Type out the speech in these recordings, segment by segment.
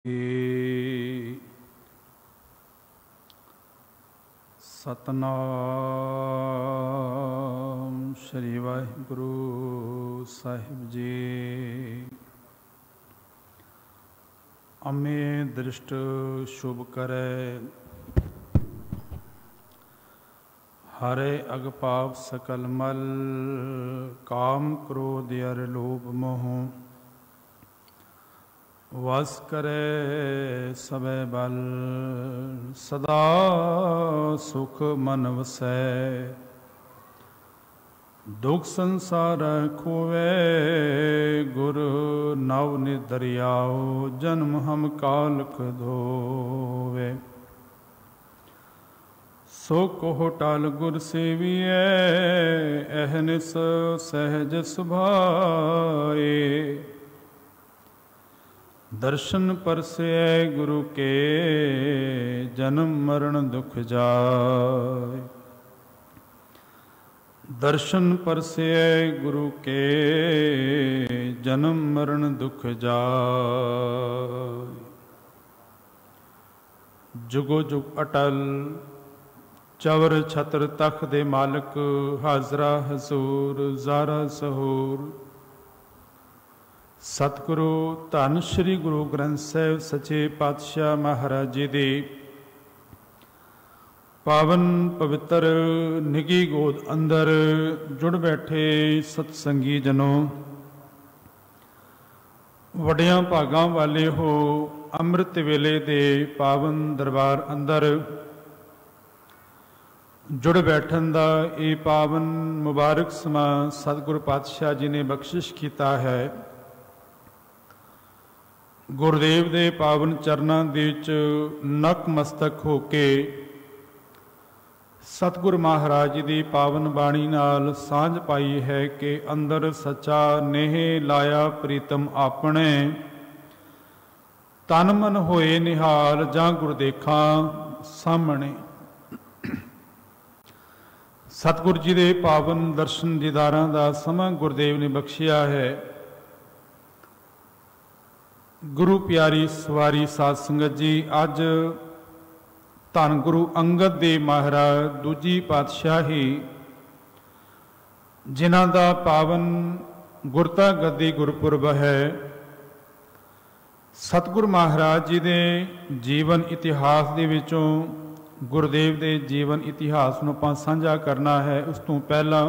सतनाम श्री वाहिगुरु साहिब जी। अमे दृष्ट शुभ करे, हरे अग पाप सकल मल, काम क्रोध अर लोभ मोह, वस करे सबे बल, सदा सुख मन वसै, दुख संसार खोवे, गुरु नव निदरियाओ, जन्म हम कालक धोवे, सो कोह टाल गुर सेविए, अहनिस सहज सुभाए, दर्शन परसे गुरु के, जन्म मरण दुख जाए, दर्शन परसे गुरु के, जन्म मरण दुख जाए। जुगो जुग अटल चवर छत्र तख दे मालक, हाजरा हजूर ज़ारा सहूर, सतगुरु धन श्री गुरु ग्रंथ साहिब सच्चे पातशाह महाराज जी दे पावन पवित्र निगी गोद अंदर जुड़ बैठे सतसंगी जनों, वड्डियां भागां वाले हो, अमृत वेले दे पावन दरबार अंदर जुड़ बैठन दा ये पावन मुबारक समा सतगुरु पातशाह जी ने बख्शिश किया है। गुरुदेव दे पावन चरनां दे विच नतमस्तक हो के सतगुरु महाराज जी दी पावन बाणी नाल सांझ पाई है कि अंदर सच्चा नेह लाया प्रीतम आपने, तन मन होए निहाल जां गुर देखा सामने। सतगुरु जी दे पावन दर्शन दीदारां दा समां गुरुदेव ने बख्शिया है। गुरु प्यारी सवारी साध संगत जी, अज धन गुरु अंगद देव महाराज दूजी पातशाही जिन्हां दा पावन गुरता गद्दी गुरपुरब है। सतगुरु महाराज जी दे जीवन इतिहास दे विचों गुरुदेव दे जीवन इतिहास नूं आपां साझा करना है। उस तों पहला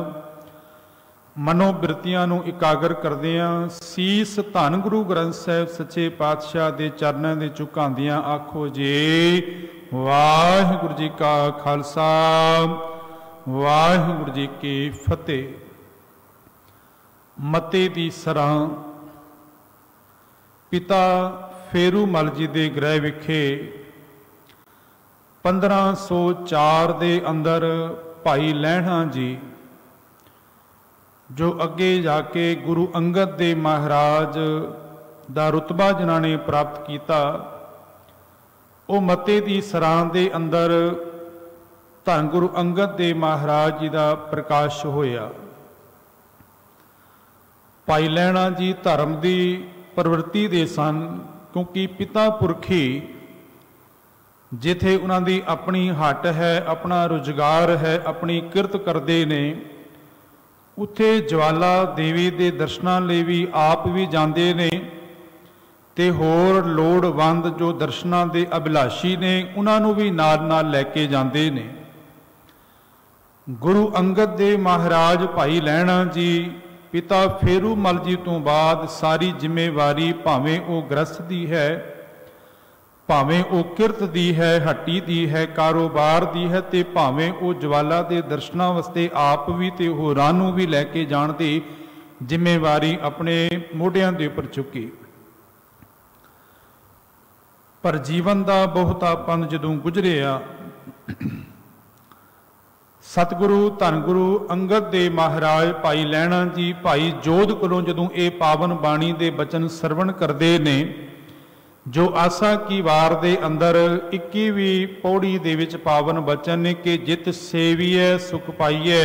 मनोबिरतियां नूं इकागर करदियां सीस धन गुरु ग्रंथ साहिब सच्चे पातशाह दे चरनां दे झुकांदियां आखो जी वाहिगुरु जी का खालसा, वाहिगुरु जी की फतेह। मते दी सरां पिता फेरू मल जी दे गृह विखे 1504 दे अंदर भाई लहणा जी, जो अगे जाके गुरु अंगद देव महाराज दा रुतबा जिन्हां ने प्राप्त किया, वो मते दी सरां दे अंदर धन गुरु अंगद देव महाराज जी का प्रकाश होया। भाई लहणा जी धर्म की प्रवृत्ति दे सन, क्योंकि पिता पुरखी जिथे उन्हां दी अपनी हट है, अपना रुजगार है, अपनी किरत करते ने, उत्थे ज्वाला देवी दे दर्शनां लई भी आप भी जांदे ने ते होर लोड़वंद जो दर्शनां दे अभिलाषी ने उन्हां नूं भी नाल नाल लैके जांदे ने। गुरु अंगद देव महाराज भाई लहणा जी पिता फेरू मल जी तो बाद सारी जिम्मेवारी भावें वो गृहस्थ दी है, भावें वो किरत दी है, हट्टी दी है, कारोबार दी है, ते भावें वो ज्वाला दे दर्शनां वास्ते आप भी ते होरां नूं भी लैके जाण दी जिम्मेवारी अपने मोढियां दे उपर चुकी। पर जीवन का बहुतापन जदों गुजरिया, सतगुरु धन गुरु अंगद देव महाराज भाई लहणा जी भाई जोध कोलों जदों ये पावन बाणी दे बचन सरवण करते ने, जो आसा की वार दे अंदर 21वीं पौड़ी दे विच पावन बचन ने कि जित सेवीए सुख पाइए,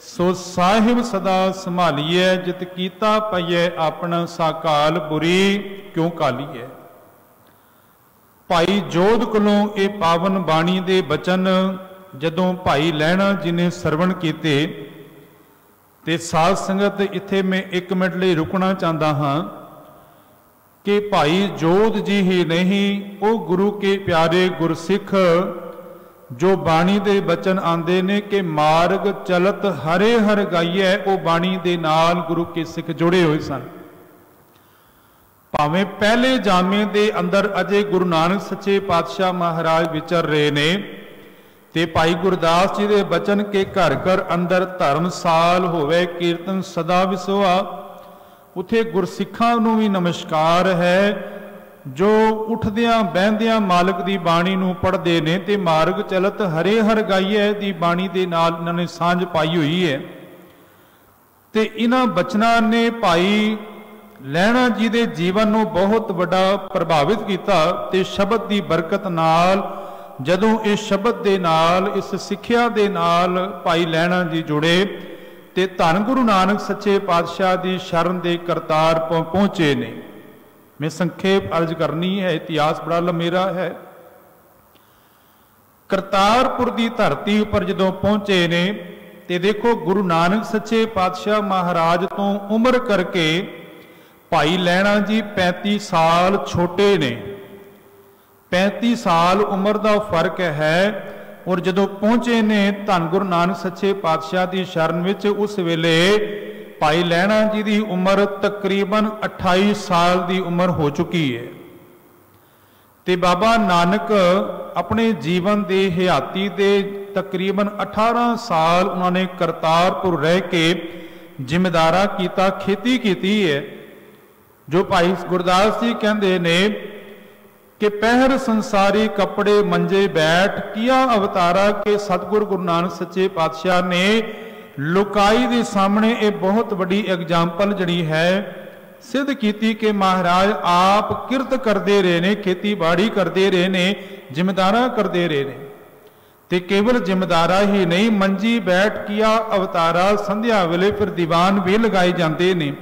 सो साहिब सदा संभालीए, जित कीता पाइए अपना साकाल बुरी क्यों कालीए। ਭਾਈ ਜੋਧ ਕੋਲੋਂ ਇਹ ਪਾਵਨ ਬਾਣੀ ਦੇ ਬਚਨ ਜਦੋਂ ਭਾਈ ਲਹਿਣਾ ਜੀ ਨੇ ਸਰਵਣ ਕੀਤੇ ਤੇ ਸਾਧ ਸੰਗਤ ਇੱਥੇ ਮੈਂ 1 ਮਿੰਟ ਲਈ ਰੁਕਣਾ ਚਾਹੁੰਦਾ ਹਾਂ ਕਿ ਭਾਈ ਜੋਧ ਜੀ ਹੀ ਨਹੀਂ, ਉਹ ਗੁਰੂ ਕੇ ਪਿਆਰੇ ਗੁਰਸਿੱਖ ਜੋ ਬਾਣੀ ਦੇ ਬਚਨ ਆਉਂਦੇ ਨੇ ਕਿ ਮਾਰਗ ਚਲਤ ਹਰੇ ਹਰ ਗਾਈਐ, ਉਹ ਬਾਣੀ ਦੇ ਨਾਲ ਗੁਰੂ ਕੇ ਸਿੱਖ ਜੁੜੇ ਹੋਏ ਸਨ। ਭਾਵੇਂ ਪਹਿਲੇ ਜਾਮੇ ਦੇ ਅੰਦਰ ਅਜੇ ਗੁਰੂ ਨਾਨਕ ਸੱਚੇ ਪਾਤਸ਼ਾਹ ਮਹਾਰਾਜ ਵਿਚਰ ਰਹੇ ਨੇ ਤੇ ਭਾਈ ਗੁਰਦਾਸ ਜੀ ਦੇ ਬਚਨ ਕੇ ਘਰ ਘਰ ਅੰਦਰ ਧਰਮਸਾਲ ਹੋਵੇ ਕੀਰਤਨ ਸਦਾ ਵਿਸੋਆ, ਉਥੇ ਗੁਰਸਿੱਖਾਂ ਨੂੰ ਵੀ ਨਮਸਕਾਰ ਹੈ ਜੋ ਉੱਠਦਿਆਂ ਬਹਿੰਦਿਆਂ ਮਾਲਕ ਦੀ ਬਾਣੀ ਨੂੰ ਪੜ੍ਹਦੇ ਨੇ ਤੇ ਮਾਰਗ ਚਲਤ ਹਰੇ ਹਰ ਗਾਈਐ ਦੀ ਬਾਣੀ ਦੇ ਨਾਲ ਇਹਨਾਂ ਨੇ ਸਾਂਝ ਪਾਈ ਹੋਈ ਹੈ। ਤੇ ਇਹਨਾਂ ਬਚਨਾਂ ਨੇ ਭਾਈ ਲਹਿਣਾ ਜੀ ਦੇ ਜੀਵਨ ਨੂੰ ਬਹੁਤ ਵੱਡਾ ਪ੍ਰਭਾਵਿਤ ਕੀਤਾ ਤੇ ਸ਼ਬਦ ਦੀ ਬਰਕਤ ਨਾਲ ਜਦੋਂ ਇਸ ਸ਼ਬਦ ਦੇ ਨਾਲ ਇਸ ਸਿੱਖਿਆ ਦੇ ਨਾਲ ਭਾਈ ਲਹਿਣਾ ਜੀ ਜੁੜੇ ਤੇ ਧੰਨ ਗੁਰੂ ਨਾਨਕ ਸੱਚੇ ਪਾਤਸ਼ਾਹ ਦੀ ਸ਼ਰਨ ਦੇ ਕਰਤਾਰ ਪਹੁੰਚੇ ਨੇ। ਮੈਂ ਸੰਖੇਪ ਅਰਜ਼ ਕਰਨੀ ਹੈ, ਇਤਿਹਾਸ ਬੜਾ ਲੰਮੇਰਾ ਹੈ। ਕਰਤਾਰਪੁਰ ਦੀ ਧਰਤੀ ਉੱਪਰ ਜਦੋਂ ਪਹੁੰਚੇ ਨੇ ਤੇ ਦੇਖੋ ਗੁਰੂ ਨਾਨਕ ਸੱਚੇ ਪਾਤਸ਼ਾਹ ਮਹਾਰਾਜ ਤੋਂ ਉਮਰ ਕਰਕੇ ਭਾਈ ਲਹਿਣਾ ਜੀ 35 ਸਾਲ ਛੋਟੇ ਨੇ। 35 ਸਾਲ ਉਮਰ ਦਾ ਫਰਕ ਹੈ ਔਰ ਜਦੋਂ ਪਹੁੰਚੇ ਨੇ ਧੰਨ ਗੁਰੂ ਨਾਨਕ ਸੱਚੇ ਪਾਤਸ਼ਾਹ ਦੀ ਸ਼ਰਨ ਵਿੱਚ, ਉਸ ਵੇਲੇ ਭਾਈ ਲਹਿਣਾ ਜੀ ਦੀ ਉਮਰ ਤਕਰੀਬਨ 28 ਸਾਲ ਦੀ ਉਮਰ ਹੋ ਚੁੱਕੀ ਹੈ ਤੇ ਬਾਬਾ ਨਾਨਕ ਆਪਣੇ ਜੀਵਨ ਦੇ ਹਯਾਤੀ ਦੇ ਤਕਰੀਬਨ 18 ਸਾਲ ਉਹਨਾਂ ਨੇ ਕਰਤਾਰਪੁਰ ਰਹਿ ਕੇ ਜ਼ਿਮੀਂਦਾਰਾ ਕੀਤਾ, ਖੇਤੀ ਕੀਤੀ ਹੈ। ਜੋ ਭਾਈ ਗੁਰਦਾਸ ਜੀ ਕਹਿੰਦੇ ਨੇ ਕਿ ਪਹਿਰ ਸੰਸਾਰੀ ਕੱਪੜੇ ਮੰਜੇ ਬੈਠ ਕੀਆ ਅਵਤਾਰਾ ਕੇ ਸਤਿਗੁਰ ਗੁਰੂ ਨਾਨਕ ਸੱਚੇ ਪਾਤਸ਼ਾਹ ਨੇ ਲੁਕਾਈ ਦੇ ਸਾਹਮਣੇ ਇਹ ਬਹੁਤ ਵੱਡੀ ਐਗਜ਼ਾਮਪਲ ਜਿਹੜੀ ਹੈ ਸਿੱਧ ਕੀਤੀ ਕਿ ਮਹਾਰਾਜ ਆਪ ਕਿਰਤ ਕਰਦੇ ਰਹੇ ਨੇ, ਖੇਤੀਬਾੜੀ ਕਰਦੇ ਰਹੇ ਨੇ, ਜ਼ਿਮੀਂਦਾਰਾ ਕਰਦੇ ਰਹੇ ਨੇ ਤੇ ਕੇਵਲ ਜ਼ਿਮੀਂਦਾਰਾ ਹੀ ਨਹੀਂ, ਮੰਜੀ ਬੈਠ ਕੀਆ ਅਵਤਾਰਾ, ਸੰਧਿਆ ਵੇਲੇ ਫਿਰ ਦੀਵਾਨ ਵੀ ਲਗਾਏ ਜਾਂਦੇ ਨੇ।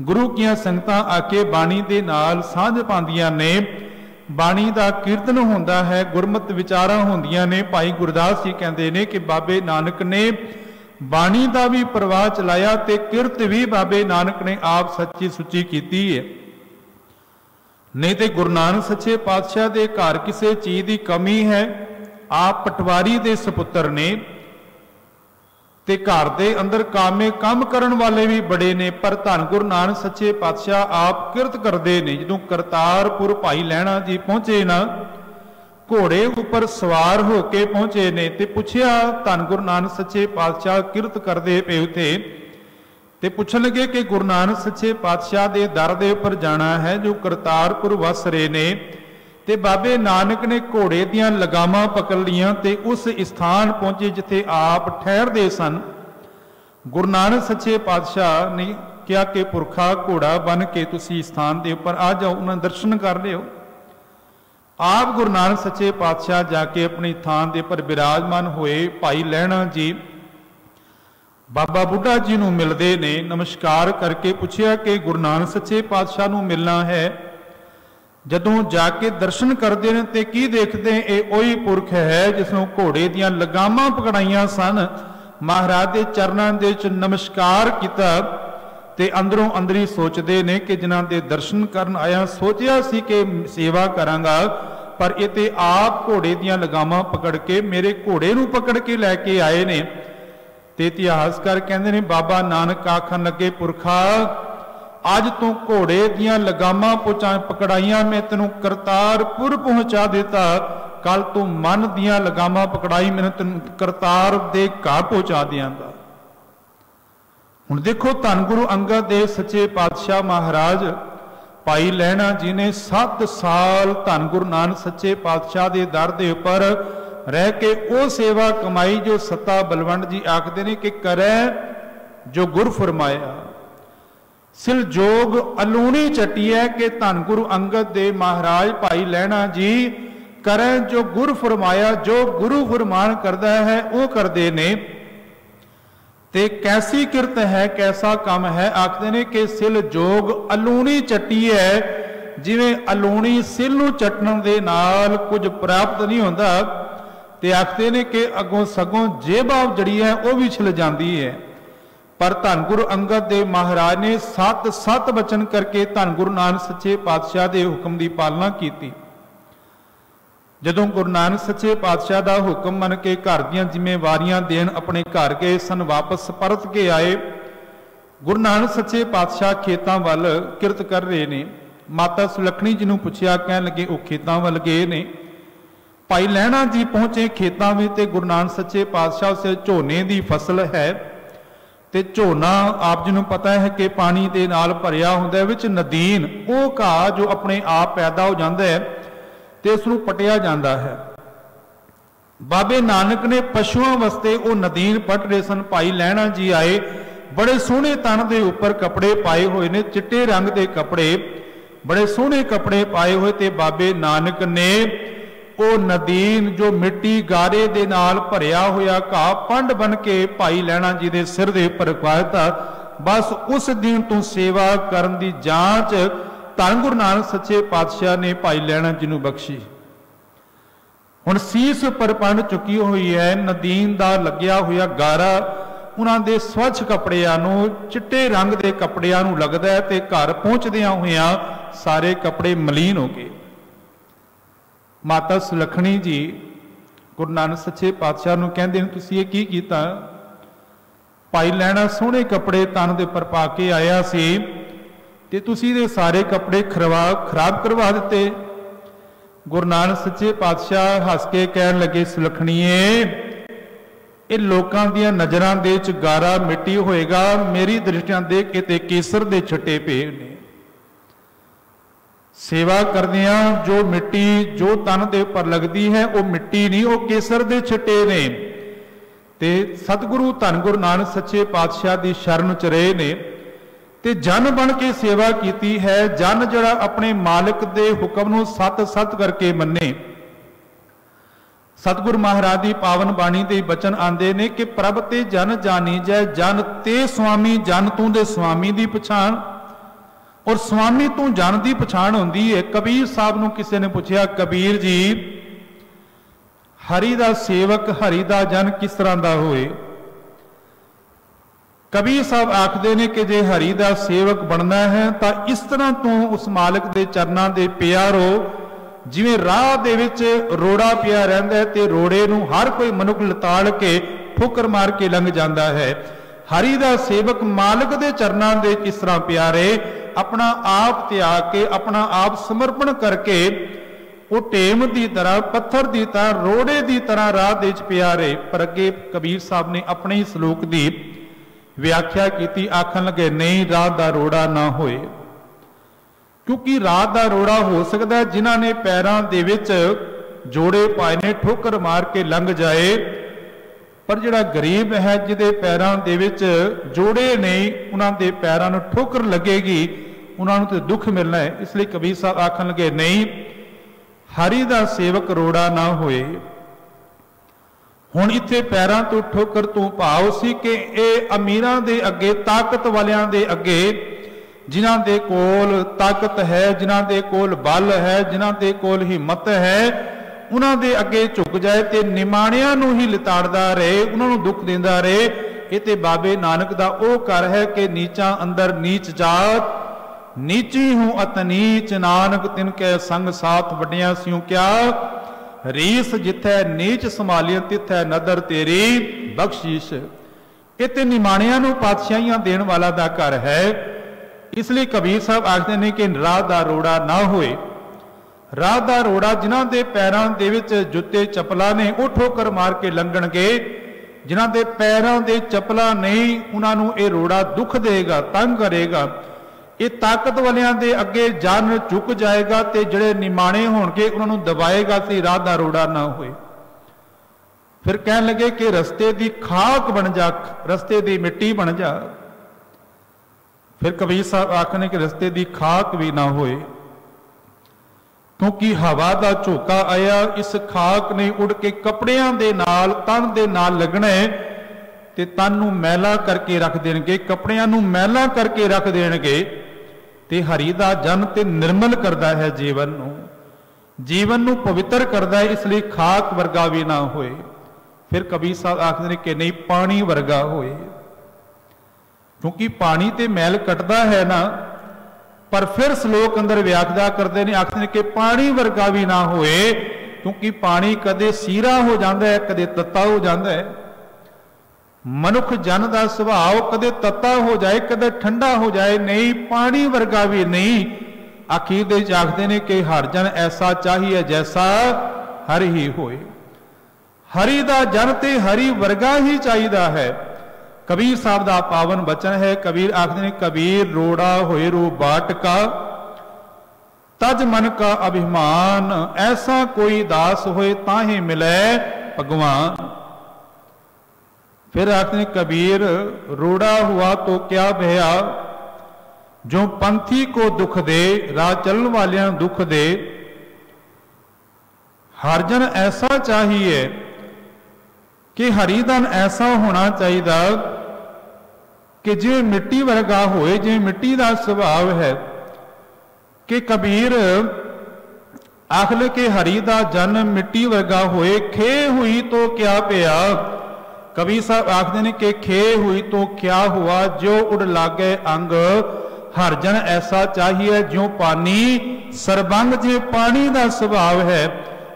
ਗੁਰੂ ਕੀਆਂ ਸੰਗਤਾਂ ਆ ਕੇ ਬਾਣੀ ਦੇ ਨਾਲ ਸਾਂਝ ਪਾਉਂਦੀਆਂ ਨੇ, ਬਾਣੀ ਦਾ ਕੀਰਤਨ ਹੁੰਦਾ ਹੈ, ਗੁਰਮਤਿ ਵਿਚਾਰਾਂ ਹੁੰਦੀਆਂ ਨੇ। ਭਾਈ ਗੁਰਦਾਸ ਜੀ ਕਹਿੰਦੇ ਨੇ ਕਿ ਬਾਬੇ ਨਾਨਕ ਨੇ ਬਾਣੀ ਦਾ ਵੀ ਪ੍ਰਵਾਹ ਚਲਾਇਆ ਤੇ ਕਿਰਤ ਵੀ ਬਾਬੇ ਨਾਨਕ ਨੇ ਆਪ ਸੱਚੀ ਸੁੱਚੀ ਕੀਤੀ ਹੈ। ਨਹੀਂ ਤੇ ਗੁਰੂ ਨਾਨਕ ਸੱਚੇ ਪਾਤਸ਼ਾਹ ਦੇ ਘਰ ਕਿਸੇ ਚੀਜ਼ ਦੀ ਕਮੀ ਹੈ। ਆਪ ਪਟਵਾਰੀ ਦੇ ਸੁਪੁੱਤਰ ਨੇ ਤੇ ਘਰ ਦੇ ਅੰਦਰ ਕਾਮੇ ਕੰਮ ਕਰਨ ਵਾਲੇ ਵੀ ਬੜੇ ਨੇ, ਪਰ ਧੰਨ ਗੁਰੂ ਨਾਨਕ ਸੱਚੇ ਪਾਤਸ਼ਾਹ ਆਪ ਕਿਰਤ ਕਰਦੇ ਨੇ। ਜਦੋਂ ਕਰਤਾਰਪੁਰ ਭਾਈ ਲਹਿਣਾ ਜੀ ਪਹੁੰਚੇ ਨਾ, ਘੋੜੇ ਉੱਪਰ ਸਵਾਰ ਹੋ ਕੇ ਪਹੁੰਚੇ ਨੇ ਤੇ ਪੁੱਛਿਆ ਧੰਨ ਗੁਰੂ ਨਾਨਕ ਸੱਚੇ ਪਾਤਸ਼ਾਹ ਕਿਰਤ ਕਰਦੇ ਪਏ ਉਥੇ ਤੇ ਪੁੱਛਣ ਲੱਗੇ ਕਿ ਗੁਰੂ ਨਾਨਕ ਸੱਚੇ ਪਾਤਸ਼ਾਹ ਦੇ ਦਰ ਦੇ ਉੱਪਰ ਜਾਣਾ ਹੈ ਜੋ ਕਰਤਾਰਪੁਰ ਵਸ ਰਹੇ ਨੇ। ਤੇ ਬਾਬੇ ਨਾਨਕ ਨੇ ਘੋੜੇ ਦੀਆਂ ਲਗਾਮਾਂ ਪਕੜ ਲੀਆਂ ਤੇ ਉਸ ਸਥਾਨ ਪਹੁੰਚੇ ਜਿੱਥੇ ਆਪ ਠਹਿਰਦੇ ਸਨ। ਗੁਰੂ ਨਾਨਕ ਸੱਚੇ ਪਾਤਸ਼ਾਹ ਨੇ ਕਿਹਾ ਕਿ ਪੁਰਖਾ ਘੋੜਾ ਬਨ ਕੇ ਤੁਸੀਂ ਸਥਾਨ ਦੇ ਉੱਪਰ ਆ ਜਾਓ, ਉਹਨਾਂ ਦਰਸ਼ਨ ਕਰ ਲਿਓ। ਆਪ ਗੁਰੂ ਨਾਨਕ ਸੱਚੇ ਪਾਤਸ਼ਾਹ ਜਾ ਕੇ ਆਪਣੀ ਥਾਂ ਦੇ ਉੱਪਰ ਬਿਰਾਜਮਾਨ ਹੋਏ। ਭਾਈ ਲਹਿਣਾ ਜੀ ਬਾਬਾ ਬੁੱਢਾ ਜੀ ਨੂੰ ਮਿਲਦੇ ਨੇ, ਨਮਸਕਾਰ ਕਰਕੇ ਪੁੱਛਿਆ ਕਿ ਗੁਰੂ ਨਾਨਕ ਸੱਚੇ ਪਾਤਸ਼ਾਹ ਨੂੰ ਮਿਲਣਾ ਹੈ। ਜਦੋਂ ਜਾ ਕੇ ਦਰਸ਼ਨ ਕਰਦੇ ਨੇ ਤੇ ਕੀ ਦੇਖਦੇ, ਇਹ ਉਹੀ ਪੁਰਖ ਹੈ ਜਿਸ ਨੂੰ ਘੋੜੇ ਦੀਆਂ ਲਗਾਮਾਂ ਪਕੜਾਈਆਂ ਸਨ। ਮਹਾਰਾਜ ਦੇ ਚਰਨਾਂ ਦੇ ਵਿੱਚ ਨਮਸਕਾਰ ਕੀਤਾ ਤੇ ਅੰਦਰੋਂ ਅੰਦਰੀ ਸੋਚਦੇ ਨੇ ਕਿ ਜਿਨ੍ਹਾਂ ਦੇ ਦਰਸ਼ਨ ਕਰਨ ਆਇਆ, ਸੋਚਿਆ ਸੀ ਕਿ ਸੇਵਾ ਕਰਾਂਗਾ, ਪਰ ਇਹ ਤੇ ਆਪ ਘੋੜੇ ਦੀਆਂ ਲਗਾਮਾਂ ਪਕੜ ਕੇ ਮੇਰੇ ਘੋੜੇ ਨੂੰ ਪਕੜ ਕੇ ਲੈ ਕੇ ਆਏ ਨੇ। ਤੇ ਇਤਿਹਾਸਕਾਰ ਕਹਿੰਦੇ ਨੇ ਬਾਬਾ ਨਾਨਕ ਆਖਣ ਲੱਗੇ, ਪੁਰਖਾ ਅੱਜ ਤੂੰ ਘੋੜੇ ਦੀਆਂ ਲਗਾਮਾਂ ਪਕੜਾਈਆਂ, ਮੈਂ ਤੈਨੂੰ ਕਰਤਾਰਪੁਰ ਪਹੁੰਚਾ ਦਿੱਤਾ। ਕੱਲ ਤੂੰ ਮਨ ਦੀਆਂ ਲਗਾਮਾਂ ਪਕੜਾਈ, ਮੈਨੂੰ ਤੈਨੂੰ ਕਰਤਾਰ ਦੇ ਘਰ ਪਹੁੰਚਾ ਦਿਆਂਗਾ। ਹੁਣ ਦੇਖੋ ਧੰਨ ਗੁਰੂ ਅੰਗਦ ਦੇਵ ਸੱਚੇ ਪਾਤਸ਼ਾਹ ਮਹਾਰਾਜ ਭਾਈ ਲਹਿਣਾ ਜੀ ਨੇ 7 ਸਾਲ ਧੰਨ ਗੁਰੂ ਨਾਨਕ ਸੱਚੇ ਪਾਤਸ਼ਾਹ ਦੇ ਦਰ ਦੇ ਉੱਪਰ ਰਹਿ ਕੇ ਉਹ ਸੇਵਾ ਕਮਾਈ ਜੋ ਸੱਤਾ ਬਲਵੰਡ ਜੀ ਆਖਦੇ ਨੇ ਕਿ ਕਰੈ ਜੋ ਗੁਰ ਫਰਮਾਇਆ। ਸਿਲ ਜੋਗ ਅਲੂਣੀ ਚਟੀਐ ਕਿ ਧੰਨ ਗੁਰੂ ਅੰਗਦ ਦੇਵ ਮਹਾਰਾਜ ਭਾਈ ਲਹਿਣਾ ਜੀ ਕਰੈ ਜੋ ਗੁਰ ਫਰਮਾਇਆ, ਜੋ ਗੁਰੂ ਫਰਮਾਨ ਕਰਦਾ ਹੈ ਉਹ ਕਰਦੇ ਨੇ। ਤੇ ਕੈਸੀ ਕਿਰਤ ਹੈ, ਕੈਸਾ ਕੰਮ ਹੈ, ਆਖਦੇ ਨੇ ਕਿ ਸਿਲ ਜੋਗ ਅਲੂਣੀ ਚੱਟੀ ਹੈ जिवें अलूणी सिल नूं चटण दे नाल कुछ प्राप्त नहीं होंदा ते आखते ने कि अगों सगों जेबाब जड़ी है वह भी छिल जाती है। पर धन गुरु अंगद देव महाराज ने सत सत बचन करके धन गुरु नानक सच्चे पातशाह के हुक्म की पालना की। जदों गुरु नानक सच्चे पातशाह का हुक्म मन के घर दीयां जिम्मेवारियां देन अपने घर गए सन, वापस परत के आए। गुरु नानक सच्चे पातशाह खेतों वाल किरत कर रहे ने। माता सुलखणी जी नूं पुछया, कहण लगे वो खेतों वाल गए ने। भाई लहणा जी पहुंचे खेतों में ते गुरु नानक सच्चे पातशाह उसे झोने की फसल है ते झोना आप जी नूं पता है कि पानी दे नाल भरिया हुंदा है, विच नदीन वो घाह जो अपने आप पैदा हो जाता है ते उसनूं पटिया जाता है। बाबे नानक ने पशुओं वास्ते वो नदीन पट रहे सन। भाई लहणा जी आए, बड़े सोहने तन के उपर कपड़े पाए हुए ने, चिट्टे रंग के कपड़े, बड़े सोहने कपड़े पाए हुए। ते बाबे नानक ने वो नदीन जो मिट्टी गारे दे नाल भरिया होया घाह पंड बन के भाई लहणा जी के सिर के उपर रखवा दिता। बस उस दिन तो सेवा करन दी जांच धन गुरु नानक सच्चे पातशाह ने भाई लहणा जी नूं बख्शी। हुण सीस पर पंड चुकी हुई है, नदीन दा लग्या होया गारा उन्हां दे स्वच्छ कपड़ियां नूं, चिट्टे रंग के कपड़ियां नूं लगदा है ते घर पहुंचदियां होइयां सारे कपड़े मलीन हो गए। माता सुलखणी जी गुरु नानक सच्चे पातशाह नूं कहंदे ने, तुसीं ये की कीता? भाई लहणा सोहणे कपड़े तन दे उपर पा के आया सी ते तुसीं दे सारे कपड़े खराब करवा दिते। गुरु नानक सच्चे पातशाह हस के कहन लगे, सुलखणीए ये लोकां दीयां नज़रां दे विच गारा मिट्टी होएगा, मेरी दृष्टियां दे के ते केसर दे छट्टे पे ने। सेवा करदियां जो मिट्टी जो तन दे उपर लगदी है वो मिट्टी नहीं, वो केसर दे छट्टे ने। ते सतगुरु धन गुरु नानक सच्चे पातशाह की शरण च रहे ने ते जन बन के सेवा कीती है। जन जड़ा अपने मालिक दे हुक्म नूं सत सत करके मन्ने। सतगुरु महाराज की पावन बाणी दे बचन आंदे ने कि प्रभ ते जन जानी जै, जन ते स्वामी, जन तू दे स्वामी की पछाण और स्वामी तू जन की पछाण होंदी है। कबीर साहब नूं किसी ने पूछया, कबीर जी हरि दा सेवक हरि दा जन किस तरह का होए? कबीर साहब आखते ने कि जे हरि दा सेवक बनना है तो इस तरह तू उस मालिक के चरणों के पिया रहो जिवें राह दे विच रोड़ा पिया रहिंदा है ते रोड़े नूं हर कोई मनुख लताड़ के ठोकर मार के लंघ जाता है। हरि दा सेवक मालिक के चरणों के किस तरह प्यारे, अपना आप त्याग के अपना आप समर्पण करके वो टेम की तरह पत्थर की तरह रोड़े की तरह राह दे प्यारे। पर अगे कबीर साहब ने अपने ही सलोक की व्याख्या की, आखन लगे नहीं राह दा रोड़ा ना होए, क्योंकि राह दा रोड़ा हो सकता है जिन्हां ने पैरों दे विच जोड़े पाए ने ठोकर मार के लंघ जाए, पर जिहड़ा गरीब है जिहदे पैरों दे विच जोड़े नहीं उन्हां दे पैरों नूं ठोकर लगेगी, उन्हां नूं ते दुख मिलना है। इसलिए कबीर साहब आखन लगे नहीं हरि दा सेवक रोड़ा ना होए। हुण इत्थे पैरां तो ठोकर तो भाव सी कि ये अमीरां दे अगे, ताकत वालियां दे अगे, जिन्हां दे कोल ताकत है, जिन्हां दे कोल बल है, जिन्हां दे कोल हिम्मत है, उन्हां दे अगे झुक जाए ते निमाणियां नूं ही लिताड़दा रहे, उन्हां नूं दुख दिंदा रहे। ये ते बाबे नानक दा ओ कर है कि नीचा अंदर नीच जात, नीची हूं अत नीच, नानक तिनके संग साथ वड्डियां सियों क्या, रीस जिथे नीच संभालिया तिथे नदर तेरी बख्शीश। इते निमाणियां नूं पातशाहियां देण वाला दा घर है। इसलिए कबीर साहब आखदे ने कि राह दा रोड़ा ना होए। राह दा रोड़ा जिन्हां दे पैरां दे विच जुत्ते चपला ने वो ठोकर मार के लंघणगे, जिन्हां दे पैरां दे चपला नहीं उन्हां नूं ये रोड़ा दुख देगा, तंग करेगा। ये ताकत वालियां दे अगे जन झुक जाएगा ते जिहड़े निमाणे होणगे उन्हां नूं दबाएगा सी राह दा रोड़ा ना होए। फिर कहन लगे कि रस्ते दी खाक बन जा, रस्ते दी मिट्टी बन जा। फिर कबीर साहब आखने कि रस्ते दी खाक भी ना होए, क्योंकि हवा दा झोंका आया, इस खाक ने उड़ के कपड़ियां दे नाल तन दे नाल लगना है ते तन नूं मैला करके रख देणगे, कपड़ियां नूं मैला करके रख देणगे ते हरि दा जन ते निर्मल करता है जीवन नू पवित्र करता है, इसलिए खाक वर्गा भी ना होए। फिर कबीर साहब आखते हैं कि नहीं पानी वर्गा होए, क्योंकि पानी ते मैल कटदा है ना। पर फिर श्लोक अंदर व्याख्या करते हैं, आखते हैं कि पानी वर्गा भी ना होए, क्योंकि पानी कदे सीरा हो जाता है, कदे तत्ता हो जाता है। मनुख जन का सुभाव कदे तत्ता हो जाए, कदे ठंडा हो जाए, नहीं पानी वर्गा भी नहीं। आखिर दे आखते ने कि हर जन ऐसा चाहिए जैसा हरि ही होए। हरि दा जन ते हरि वर्गा ही चाहिदा है। कबीर साहब दा पावन बचन है। कबीर आखते ने कबीर रोड़ा होए रो बाट का, तज मन का अभिमान, ऐसा कोई दास होए ताहे मिले भगवान। फिर आखते हैं कबीर रोड़ा हुआ तो क्या भया, जो पंथी को दुख दे, राह चलन वालियां दुख दे। हर जन ऐसा चाहिए कि हरिधन ऐसा होना चाहिए कि जे मिट्टी वर्गा होए, जे मिट्टी का स्वभाव है। कि कबीर आखले के हरि दा जन मिट्टी वर्गा होए, खे हुई तो क्या पिया। कबीर साहब आखते हैं कि खे हुई तो क्या हुआ, जो उड़ लागे अंग। हर जन ऐसा चाहिए ज्यों पानी सरबंग, जे पानी का स्वभाव है।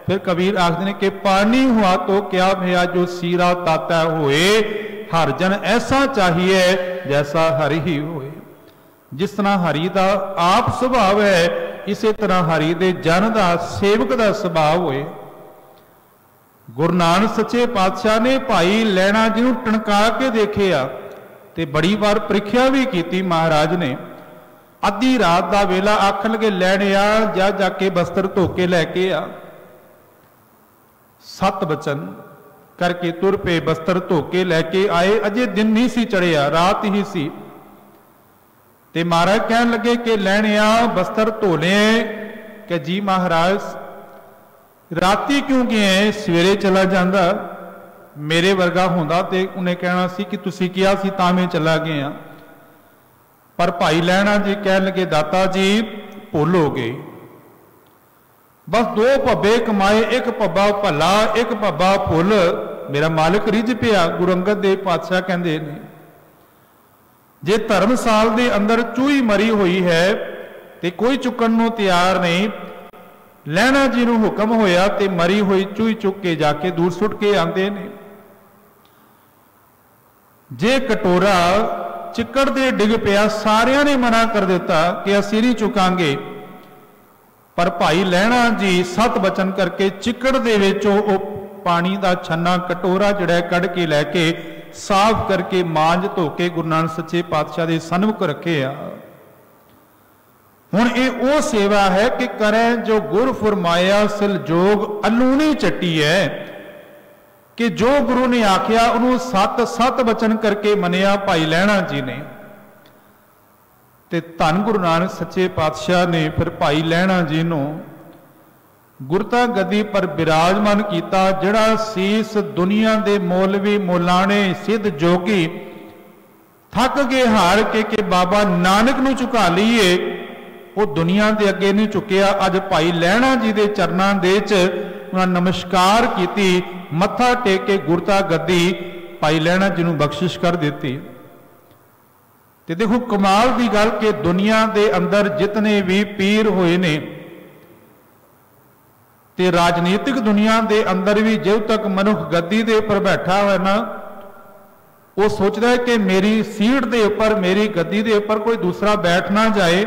फिर कबीर आखते हैं कि पानी हुआ तो क्या भया, जो सीरा ताता होए। हर जन ऐसा चाहिए जैसा हरि ही होए। जिस तरह हरि का आप सुभाव है, इसे तरह हरि दे जन का सेवक का स्वभाव होए। गुरु नानक सच्चे पातशाह ने भाई लैणा जी नूं टणका के देखिया ते बड़ी बार परीक्षा भी की। महाराज ने अद्धी रात का वेला आखन लगे लैणिया जा जाके बस्तर धो के लैके आ। 7 वचन करके तुर पे बस्तर धो के लैके आए। अजे दिन नहीं सी चढ़िया, रात ही सी। ते महाराज कहन लगे कि लैणिया बस्तर धो ले। कि जी महाराज राती क्यों गए, सवेरे चला जाता। मेरे वर्गा होंदा ते उन्हें कहना सी कि तुसी किया सी तां मैं चला गया। पर भाई लैणा जी कह लगे दाता जी भुल हो गई। बस 2 भब्बे कमाए, एक भब्बा भला एक भब्बा भुल। मेरा मालिक रिझ पिया। गुरु अंगद देव पातशाह कहते हैं जे धर्मसाल के अंदर चूही मरी हुई है तो कोई चुकन नूं तैयार नहीं। लैणा जी नूं हुक्म होया ते मरी हुई चूही चुक के जाके दूर सुट के आते ने। जे कटोरा चिक्कड़ दे डिग पिया, सारियां ने मना कर दिता कि असीं नहीं चुकांगे। पर भाई लैणा जी 7 वचन करके चिक्कड़ दे विचों ओ पानी का छन्ना कटोरा जिहड़ा कढ़ के लैके साफ करके मांज धो के गुरु नानक सच्चे पातशाह दे सन्मुख रखे आ। हुण ये वो सेवा है कि करें जो गुरु फरमाया सिल जोग अलूनी चट्टी है। कि जो गुरु ने आख्या उन्होंने 7 वचन करके मनिया भाई लैणा जी ने। ते धन गुरु नानक सच्चे पातशाह ने फिर भाई लैणा जी नूं गुरता गद्दी पर विराजमान किया। जिहड़ा सीस दुनिया के मौलवी मौलाने सिद्ध जोगी थक गए हार के बाबा नानक नूं झुका लीए, वो दुनिया के अगे नहीं चुकिया। अज भाई लैणा जी के चरणों दे उन्होंने नमस्कार की, मत्था टेक के गुरता गद्दी भाई लैणा जी नूं बख्शिश कर दी। ते देखो कमाल की गल कि दुनिया के अंदर जितने भी पीर हुए ने ते राजनीतिक दुनिया के अंदर भी जो तक मनुख गद्दी के उपर बैठा हुआ ना, वो सोचता है कि मेरी सीट के उपर मेरी गद्दी के उपर कोई दूसरा बैठ ना जाए।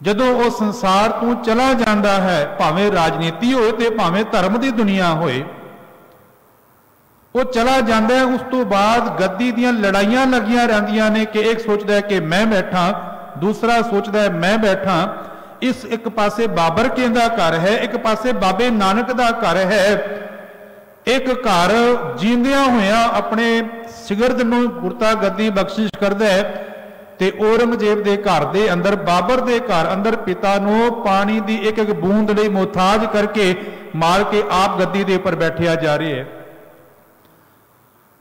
जदों वो संसार तो चला जाता है, भावें राजनीति हो ते भावें धर्म की दुनिया होए, वो चला जाता है। उस तो बाद गद्दी दीयां लड़ाइयां लगियां रहिंदियां ने कि एक सोचता है कि मैं बैठा, दूसरा सोचता है मैं बैठा। इस एक पासे बाबर के दा घर है, एक पासे बाबे नानक दा घर है। एक घर जींदियां होया अपने सिगरद नूं गुरता गद्दी बख्शिश करदा है ते औरंगजेब के घर के अंदर बाबर के घर अंदर पिता नूं पानी की एक एक बूंद लई मोहताज करके मार के आप गद्दी के उपर बैठिया जा रही है।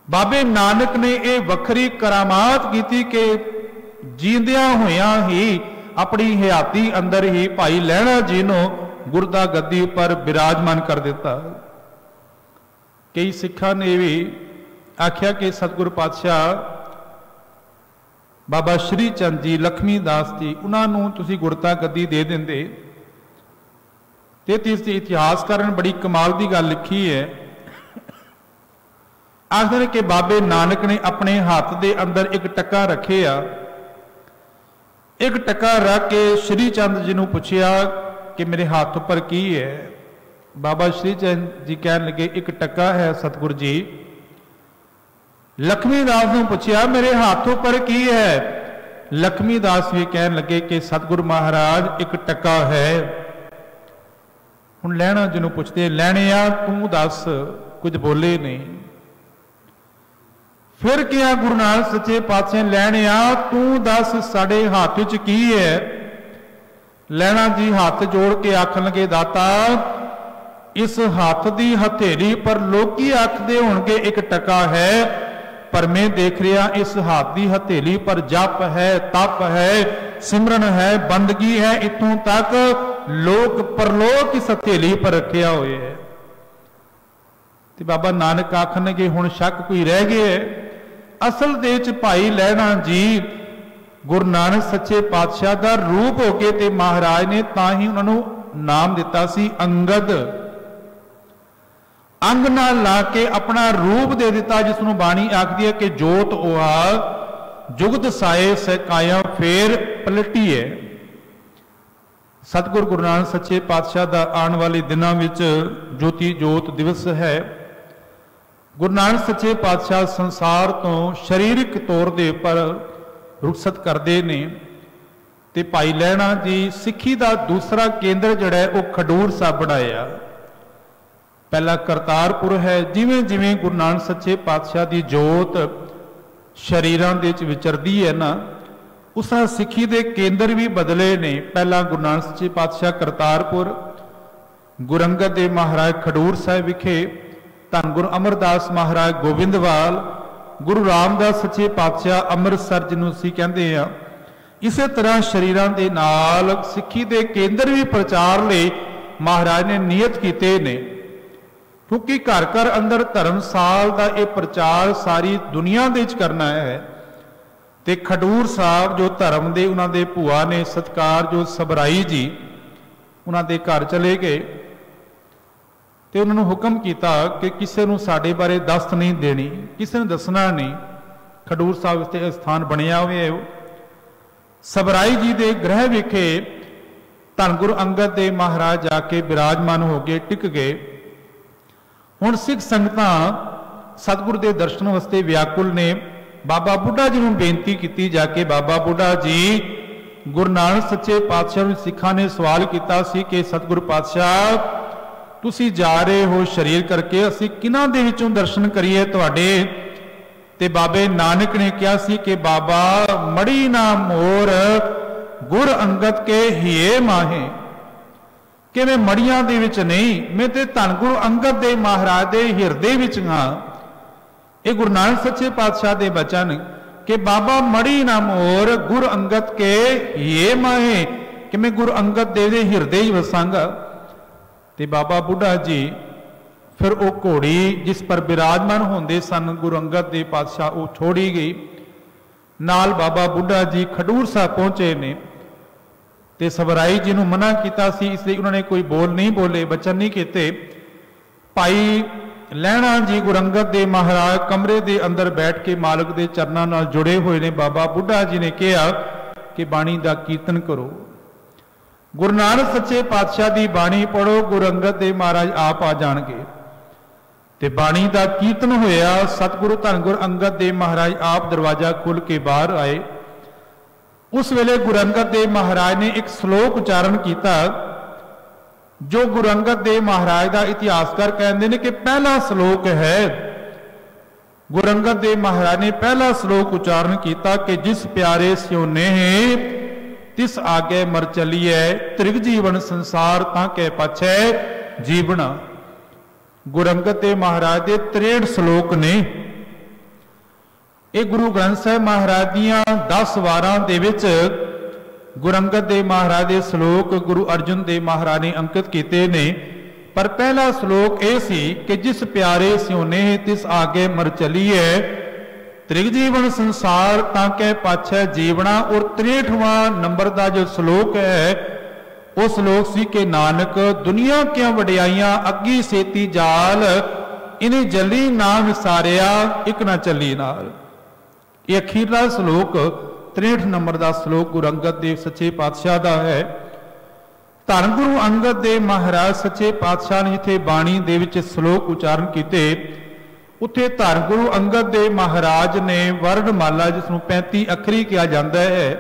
बाबे नानक ने यह वखरी करामात की कि जींदियां होया ही अपनी हयाती अंदर ही भाई लहणा जी नूं गुरदा गद्दी पर विराजमान कर दिता। कई सिखां ने भी आख्या कि सतगुरु पातशाह बाबा श्री चंद जी, लक्ष्मी दास जी, उन्होंने तुसी गुरता गद्दी दे देंदे। ते इतिहासकार ने बड़ी कमाल की गल लिखी है। आखिर कि बाबे नानक ने अपने हाथ के अंदर एक टक्का रखे आ, एक टक्का रख के श्री चंद जी ने पूछया कि मेरे हाथ पर की है। बाबा श्री चंद जी कह लगे एक टक्का है सतगुरु जी। लक्ष्मी दास ने पूछया मेरे हाथों पर की है। लक्ष्मी दास भी कह लगे कि सतगुरु महाराज एक टक्का है। हुण लहणा जी नूं पुछदे, लहणिया तू दस, कुछ बोले नहीं। फिर क्या गुरु नानक सच्चे पातशाह, लहणिया तू दस साडे हाथ विच की है। लहणा जी हाथ जोड़ के आखन लगे, दाता इस हाथ दी हथेली पर लोकी आखदे होणगे एक टका है, पर मैं देख रहा इस हाथ दी हथेली पर जप है, तप है, सिमरन है, बंदगी है, इतों तक लोक परलोक इस हथेली पर रखिया हुए है। ते बाबा नानक आखन लगे हुण शक कोई रह गया। असल दे च भाई लहणा जी गुरु नानक सच्चे पातशाह का रूप हो के ते महाराज ने तां ही उन्होंने नाम दिता सी अंगद। अंग नाल ला के अपना रूप दे दिता, जिसनों बाणी आखदी है कि जोत ओआ जुगत साए सहकाया फेर पलटी है। सतगुरु गुरु नानक सच्चे पातशाह का आने वाले दिनों में ज्योति जोत दिवस है। गुरु नानक सच्चे पातशाह संसार तो शरीरक तौर के पर रुखसत करते ने। ते भाई लहणा जी सिक्खी का दूसरा केंद्र जड़ा है वह खडूर साहब बनाया। पहला करतारपुर है। जिमें जिमें गुरु नानक सच्चे पातशाह की जोत शरीरां दे विच विचरदी है ना, उस तरह सिक्खी के केंद्र भी बदले ने। पहला गुरु नानक सच्चे पातशाह करतारपुर, गुरु अंगद देव महाराज खडूर साहिब विखे, धन गुरु अमरदास महाराज गोबिंदवाल, गुरु रामदास सच्चे पातशाह अमृतसर जिन्हों असीं कहते हैं। इसे तरह शरीरां दे नाल सिक्खी के केंद्र भी प्रचार लई महाराज ने नियत कीते ने, क्योंकि घर घर अंदर धर्मसाल का यह प्रचार सारी दुनिया दे विच करना है। ते खडूर साहब जो धर्म दे उन्हां दे भूआ ने सत्कार जो सबराई जी, उन्हां दे घर चले गए ते उन्होंने हुक्म किया कि किसी को साडे बारे दस्त नहीं देनी, किसी ने दसना नहीं। खडूर साहब से स्थान बनिया हुए है। सबराई जी के गृह विखे धन गुरु अंगद देव महाराज जाके विराजमान हो गए, टिक गए। हुण सिख संगतां सतगुरु के दर्शन वास्ते व्याकुल ने। बाबा बुढ़ा जी को बेनती की जाके, बाबा बुढ़ा जी गुरु नानक सच्चे पातशाह सिखां ने सवाल किया कि सतगुरु पातशाह तुसी जा रहे हो शरीर करके, असी किन्हां दे विचों दर्शन करिए तुहाडे? ते बाबे नानक ने कहा सी कि बाबा मड़ी ना मोर गुर अंगद के हिए माहे, कि मैं मड़ियां दे विच नहीं, मैं ते धन गुरु अंगद दे महाराज दे हिरदे विच हां। ये गुरु नानक सच्चे पातशाह दे बचन कि बाबा मड़ी ना मोर गुर अंगद के हिए माहे, कि मैं गुरु अंगद देव दे हिरदे ही वसांगा। ते बाबा बुढ़ा जी फिर वो घोड़ी जिस पर विराजमान होंदे सन गुरु अंगद देव पातशाह, वो छोड़ी गई। नाल बाबा बुढ़ा जी खडूर साहब पहुंचे ने। ते सबराई जी ने मना किया सी, इसलिए उन्होंने कोई बोल नहीं बोले, वचन नहीं किए। भाई लहणा जी गुरु अंगद देव महाराज कमरे के अंदर बैठ के मालिक के चरणों नाल जुड़े हुए ने। बाबा बुढ़ा जी ने कहा कि बाणी का कीर्तन करो, गुरु नानक सच्चे पातशाह की बाणी पढ़ो, गुरु अंगद देव महाराज आप आ जाणगे। ते बाणी का कीर्तन होया। सतगुरु धन गुरु अंगद देव महाराज आप दरवाजा खोल के बाहर आए। उस वेले गुरु अंगद देव महाराज ने एक श्लोक उच्चारण किया, जो गुरु अंगद देव महाराज का इतिहासकार कहते हैं कि पहला श्लोक है। गुरु अंगद देव महाराज ने पहला श्लोक उच्चारण किया कि जिस प्यारे स्योने तिस आगे मर चलिए, त्रिग जीवन संसार ताके पछे जीवना। गुरु अंगद देव महाराज के 63 श्लोक ने। ये गुरु ग्रंथ साहिब महाराज दियां 10 वारां दे विच गुरु अंगद देव महाराज के श्लोक गुरु अर्जुन देव महाराज ने अंकित किए ने। पर पहला श्लोक यह सी कि जिस प्यारे सियोने तिस आगे मर चलीए, त्रिगजीवन संसार ताके पाछे जीवना। और 63वां नंबर का जो श्लोक है वो श्लोक सी कि नानक दुनिया क्या वडियाइयां अग्गी सेती जाल, इन्हें जली ना विसारिया एक ना चली नाल। ये अखीरला श्लोक 63 नंबर का श्लोक गुरु अंगद देव सच्चे पातशाह का है। धन गुरु अंगद देव महाराज सच्चे पातशाह ने जिथे बाणी दे विच श्लोक उचारण किए, उत्थे धन गुरु अंगद देव महाराज ने वर्णमाला जिसनूं 35 अखरी कहा जाता है,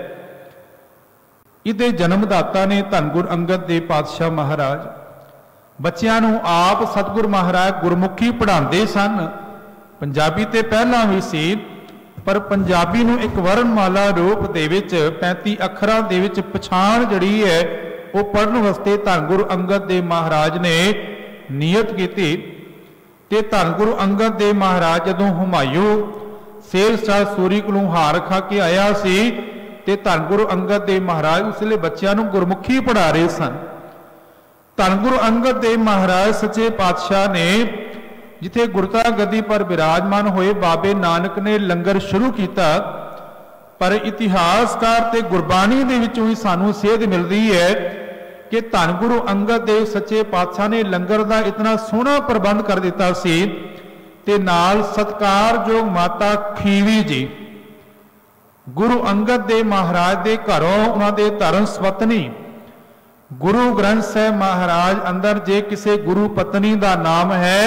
इहदे जन्मदाता ने धन गुरु अंगद देव पातशाह महाराज। बच्चों नूं आप सतगुरु महाराज गुरमुखी पढ़ाते सन। पंजाबी ते पहला भी सी, पर पंजाबी नूं एक वर्णमाला रूप दे विच 35 अखरां दे विच पछाण जिहड़ी है वो पढ़न वास्ते धन गुरु अंगद देव महाराज ने नियत की। ते धन गुरु अंगद देव महाराज जदों हुमायूं शेर शाह सूरी कोलों हार खा के आया सी, ते धन गुरु अंगद देव महाराज उसले बच्चों नूं गुरमुखी पढ़ा रहे सन। धन गुरु अंगद देव महाराज सच्चे पातशाह ने जिथे गुरता गद्दी पर विराजमान होए बाबे नानक ने लंगर शुरू किया, पर इतिहासकार ते गुरबाणी दे विचों ही सानू सेध मिलती है कि धन गुरु अंगद देव सच्चे पातशाह ने लंगर का इतना सोहना प्रबंध कर दिता सी। ते नाल सत्कारयोग माता खीवी जी गुरु अंगद देव महाराज के घरों उन्हां दे धर्म स्वतनी गुरु ग्रंथ साहिब महाराज अंदर जे किसी गुरु पत्नी का नाम है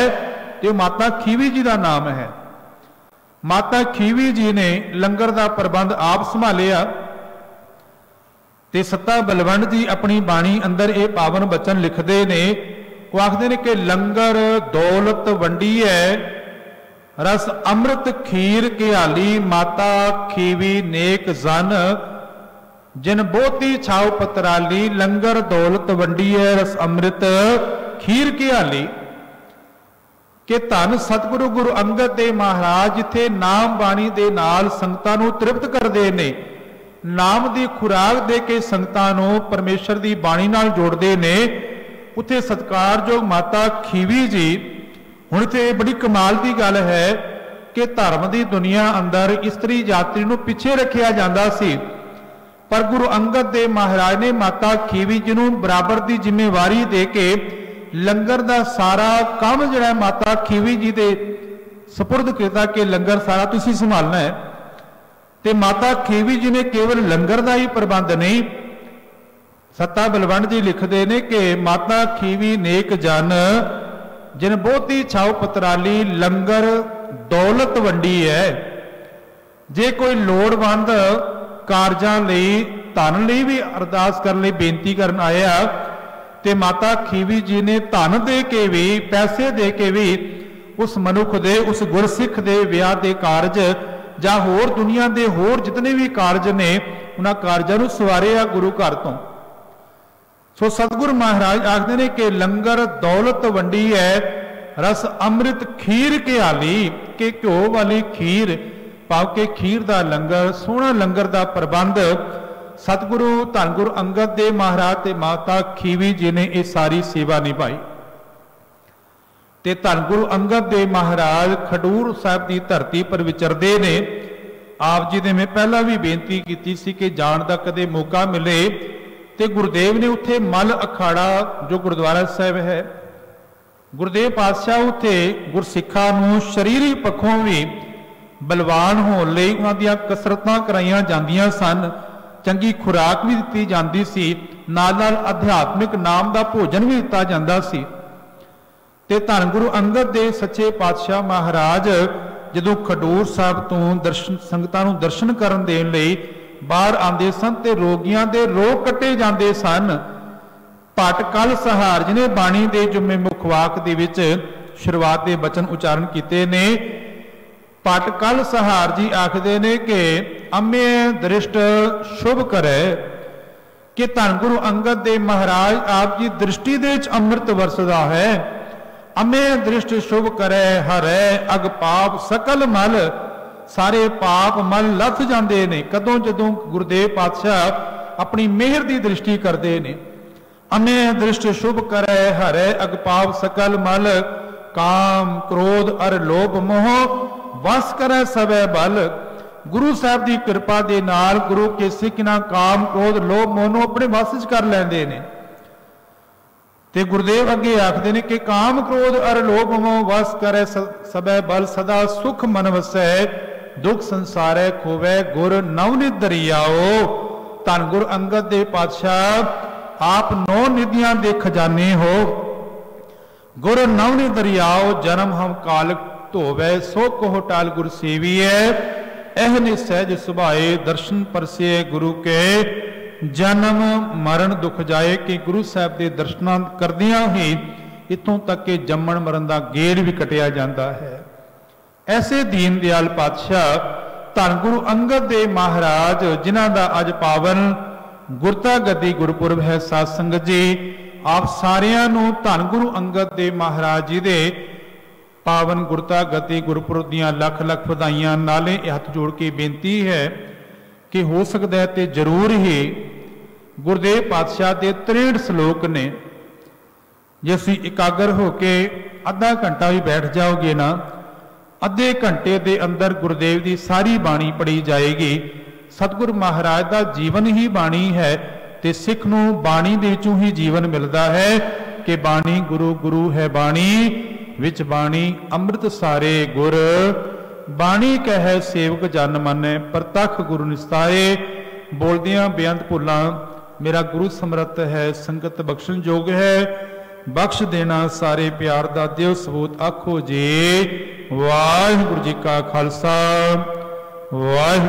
तो माता खीवी जी का नाम है। माता खीवी जी ने लंगर का प्रबंध आप संभालिया। ते सत्ता बलवंत जी अपनी बाणी अंदर ये पावन बचन लिखते ने, वो आखते ने कि लंगर दौलत वंडी है, रस अमृत खीर घियाली माता खीवी नेक जन, जिन बहुती छाव पतराली लंगर दौलत वंडी है रस अमृत खीर घियाली। कि धन सतगुरु गुरु अंगद देव महाराज जिथे नाम बाणी दे नाल संगतां नूं तृप्त करदे ने, नाम दी खुराक दे के संगतां नूं परमेश्वर दी बाणी नाल जोड़दे ने, उत्थे सत्कारयोग माता खीवी जी। हुण इत्थे बड़ी कमाल दी गल है कि धर्म दी दुनिया अंदर इस्त्री जाति नूं पिछे रखिया जांदा सी, पर गुरु अंगद देव महाराज ने माता खीवी जी नूं बराबर दी जिम्मेवारी दे के लंगर का सारा काम जिहड़ा माता खीवी जी दे सपुर्द किया कि लंगर सारा तुसीं संभालना है। ते माता खीवी जी ने केवल लंगर का ही प्रबंध नहीं, सत्ता बलवंत जी लिखते ने कि माता खीवी नेक जन जिन बहुती छाव पतराली लंगर दौलत वंडी है। जे कोई लोड़वंद कारजां लई धन लई भी अरदास करने लई बेनती करन आया ते माता खीवी जी ने धन दे के भी पैसे दे के भी उस मनुख दे उस गुरसिख दे विआह दे कारज जां होर दुनिया दे होर जितने भी कारज ने उन्हां कारजां नूं सवारिया गुरु घर तो। सो सतगुरु महाराज आखदे ने कि लंगर दौलत वंडी है रस अमृत खीर घियाली, के घ्यो वाली खीर पाव के खीर का लंगर सोहना लंगर का प्रबंध सतगुरु धन गुरु अंगद देव महाराज ते माता खीवी जी ने यह सारी सेवा निभाई। ते धन गुरु अंगद देव महाराज खडूर साहब की धरती पर विचरते ने। आप जी ने मैं पहला भी बेनती की सी कि जान का कदे मौका मिले तो गुरुदेव ने उत्थे मल अखाड़ा जो गुरुद्वारा साहब है, गुरुदेव पातशाह उत्थे गुरसिखा नूं शरीरिक पक्षों भी बलवान होने लई उन्हां दीयां कसरतां कराईयां जांदियां सन, चंगी खुराक भी दी जाती सी, नाल नाल अध्यात्मिक नाम का भोजन भी दिता जाता सी। ते धन गुरु अंगद देव सच्चे पातशाह महाराज जदों खडूर साहब तो दर्शन संगतां नूं दर्शन करन देण लई बाहर आंदे सन ते रोगियां दे रोग कट्टे जांदे सन। पटकल सहार जी ने बाणी दे जुम्मे मुखवाक दे विच शुरुआत के बचन उचारण किए ने। पटकल सहार जी आखदे ने कि अम्य दृष्ट शुभ करे, कि धन गुरु अंगद देव महाराज आप जी दृष्टि दे अमृत वरसदा है। अम्य दृष्ट शुभ करे हरे अग पाप सकल मल, सारे पाप मल लथ जाते ने। कदों जदों गुरुदेव पातशाह अपनी मेहर की दृष्टि करते ने। अन्य दृष्टि शुभ करे हरे अगपाव सकल मल, काम क्रोध अर लोभ मोह वस करे सवै बल। गुरु साहब की कृपा के नाल गुरु के सिख ना काम क्रोध लोभ मोह नूं अपने वस च कर लैंदे ने। ते गुरुदेव अगे आखते ने कि काम क्रोध अर लोभ मोह वस करे सवै बल, सदा सुख मन वसै दुख संसारै खोवै गुर नवनित दरियाओ। धन गुरु अंगद दे पातशाह आप 9 निधियां दे खजाने हो। गुर नवनित दरियाओ जन्म हम कालक धोवै, सो कोह टाल गुर सेवियै। एहन सहज सुभाए दर्शन परसे गुरु के, जन्म मरण दुख जाए। कि गुरु साहब के दर्शनां करदियां ही इतों तक के जम्मण मरण का गेड़ भी कटिया जाता है। ऐसे दीन दयाल पातशाह धन गुरु अंगद देव महाराज जिन्हां दा अज पावन गुरता गद्दी गुरपुरब है। साध संगत जी आप सारियां नूं धन गुरु अंगद देव महाराज जी दे पावन गुरता गद्दी गुरपुरब दियां लख लख वधाइयां। नाले हथ जोड़ के बेनती है कि हो सकता है तो जरूर ही गुरदेव पातशाह के 63 श्लोक ने, जे असीं एकागर होके अद्धा घंटा भी बैठ जाओगे ना, अद्धे घंटे के अंदर गुरुदेव की सारी बाणी पढ़ी जाएगी। सतगुरु महाराज का जीवन ही बाणी है, तो सिख नूं बाणी दे विचों ही जीवन मिलता है कि बाणी गुरु गुरु है बाणी, विच बाणी अमृत सारे गुर। बाणी कह सेवक जन मानै, प्रतख गुरु निस्ताए। बोलदियां बेअंत भुलां मेरा गुरु समर्थ है, संगत बख्शण जोग है। बख्श देना सारे प्यार दा दिओ सबूत, आखो जी वाहिगुरू जी का खालसा वाहिगुरू।